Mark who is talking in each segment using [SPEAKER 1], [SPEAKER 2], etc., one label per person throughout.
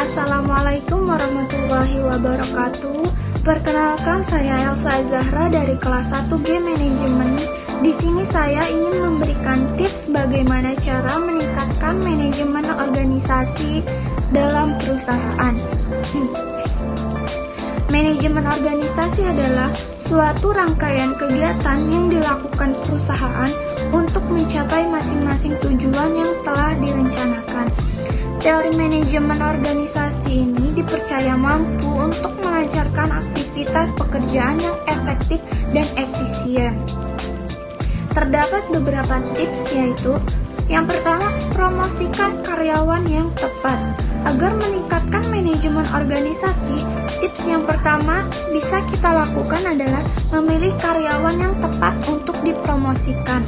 [SPEAKER 1] Assalamualaikum warahmatullahi wabarakatuh. Perkenalkan, saya Elsa Zahra dari kelas 1G Manajemen. Di sini saya ingin memberikan tips bagaimana cara meningkatkan manajemen organisasi dalam perusahaan. Manajemen organisasi adalah suatu rangkaian kegiatan yang dilakukan perusahaan untuk mencapai masing-masing tujuan yang telah direncanakan. Teori manajemen organisasi ini dipercaya mampu untuk melancarkan aktivitas pekerjaan yang efektif dan efisien. Terdapat beberapa tips, yaitu yang pertama, promosikan karyawan yang tepat. Agar meningkatkan manajemen organisasi, tips yang pertama bisa kita lakukan adalah memilih karyawan yang tepat untuk dipromosikan.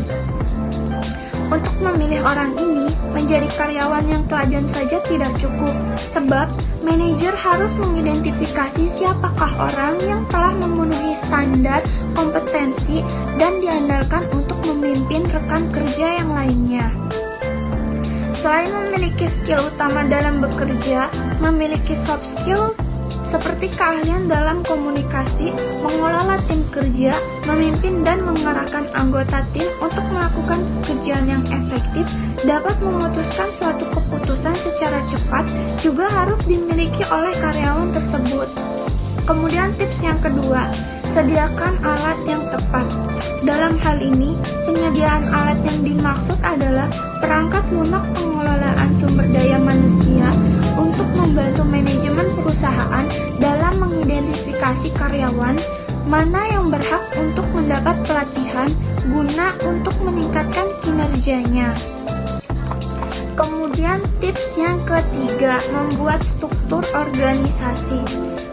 [SPEAKER 1] Untuk memilih orang ini, menjadi karyawan yang teladan saja tidak cukup, sebab manajer harus mengidentifikasi siapakah orang yang telah memenuhi standar kompetensi dan diandalkan untuk memimpin rekan kerja yang lainnya. Selain memiliki skill utama dalam bekerja, memiliki soft skill seperti keahlian dalam komunikasi, mengelola tim kerja, memimpin dan mengarahkan anggota tim untuk melakukan pekerjaan yang efektif, dapat memutuskan suatu keputusan secara cepat, juga harus dimiliki oleh karyawan tersebut. Kemudian tips yang kedua, sediakan alat yang tepat. Dalam hal ini, penyediaan alat yang dimaksud adalah perangkat lunak pengelolaan sumber daya manusia untuk membantu manajemen perusahaan dalam mengidentifikasi karyawan mana yang berhak untuk mendapat pelatihan guna untuk meningkatkan kinerjanya. Kemudian tips yang ketiga, membuat struktur organisasi.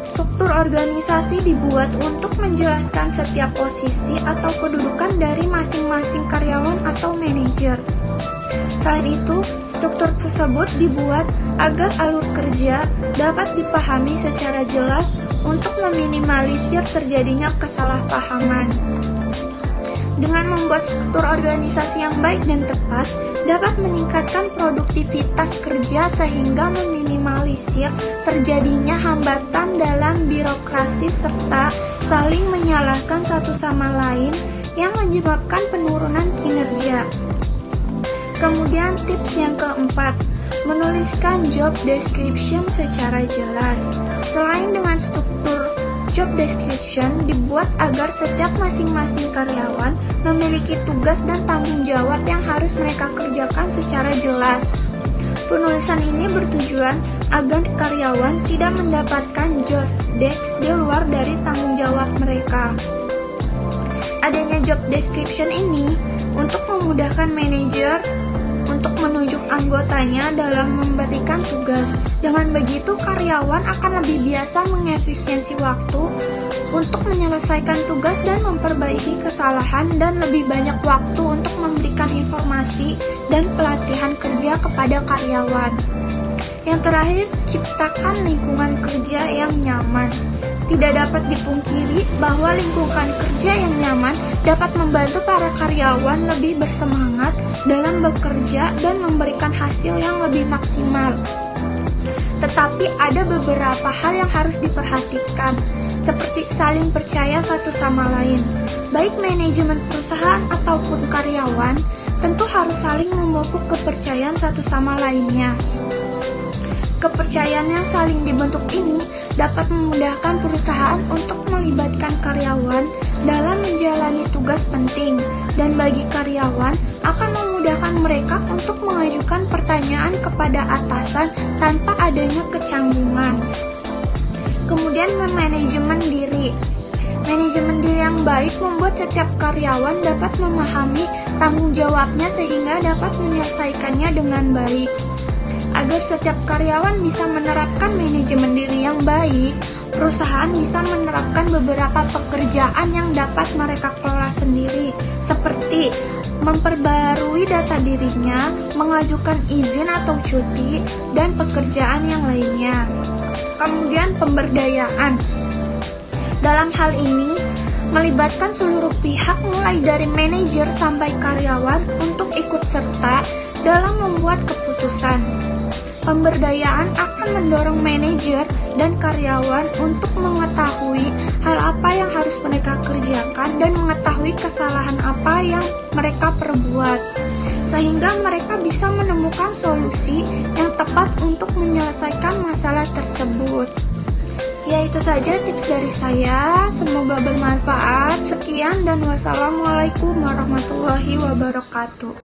[SPEAKER 1] Struktur organisasi dibuat untuk menjelaskan setiap posisi atau kedudukan dari masing-masing karyawan atau manajer. Selain itu, struktur tersebut dibuat agar alur kerja dapat dipahami secara jelas untuk meminimalisir terjadinya kesalahpahaman. Dengan membuat struktur organisasi yang baik dan tepat, dapat meningkatkan produktivitas kerja sehingga meminimalisir terjadinya hambatan dalam birokrasi serta saling menyalahkan satu sama lain yang menyebabkan penurunan kinerja. Kemudian tips yang keempat, menuliskan job description secara jelas. Selain dengan struktur job description dibuat agar setiap masing-masing karyawan memiliki tugas dan tanggung jawab yang harus mereka kerjakan secara jelas. Penulisan ini bertujuan agar karyawan tidak mendapatkan job desk di luar dari tanggung jawab mereka. Adanya job description ini untuk memudahkan manajer untuk menunjuk anggotanya dalam memberikan tugas. Dengan begitu, karyawan akan lebih biasa mengefisiensi waktu untuk menyelesaikan tugas dan memperbaiki kesalahan, dan lebih banyak waktu untuk memberikan informasi dan pelatihan kerja kepada karyawan. Yang terakhir, ciptakan lingkungan kerja yang nyaman. Tidak dapat dipungkiri bahwa lingkungan kerja yang nyaman dapat membantu para karyawan lebih bersemangat dalam bekerja dan memberikan hasil yang lebih maksimal. Tetapi ada beberapa hal yang harus diperhatikan, seperti saling percaya satu sama lain. Baik manajemen perusahaan ataupun karyawan tentu harus saling memupuk kepercayaan satu sama lainnya. Kepercayaan yang saling dibentuk ini dapat memudahkan perusahaan untuk melibatkan karyawan dalam menjalani tugas penting, dan bagi karyawan akan memudahkan mereka untuk mengajukan pertanyaan kepada atasan tanpa adanya kecanggungan. Kemudian, manajemen diri. Manajemen diri yang baik membuat setiap karyawan dapat memahami tanggung jawabnya sehingga dapat menyelesaikannya dengan baik. Agar setiap karyawan bisa menerapkan manajemen diri yang baik, perusahaan bisa menerapkan beberapa pekerjaan yang dapat mereka kelola sendiri, seperti memperbarui data dirinya, mengajukan izin atau cuti, dan pekerjaan yang lainnya. Kemudian pemberdayaan. Dalam hal ini, melibatkan seluruh pihak mulai dari manajer sampai karyawan untuk ikut serta dalam membuat keputusan. Pemberdayaan akan mendorong manajer dan karyawan untuk mengetahui hal apa yang harus mereka kerjakan dan mengetahui kesalahan apa yang mereka perbuat, sehingga mereka bisa menemukan solusi yang tepat untuk menyelesaikan masalah tersebut. Ya, itu saja tips dari saya. Semoga bermanfaat. Sekian dan wassalamualaikum warahmatullahi wabarakatuh.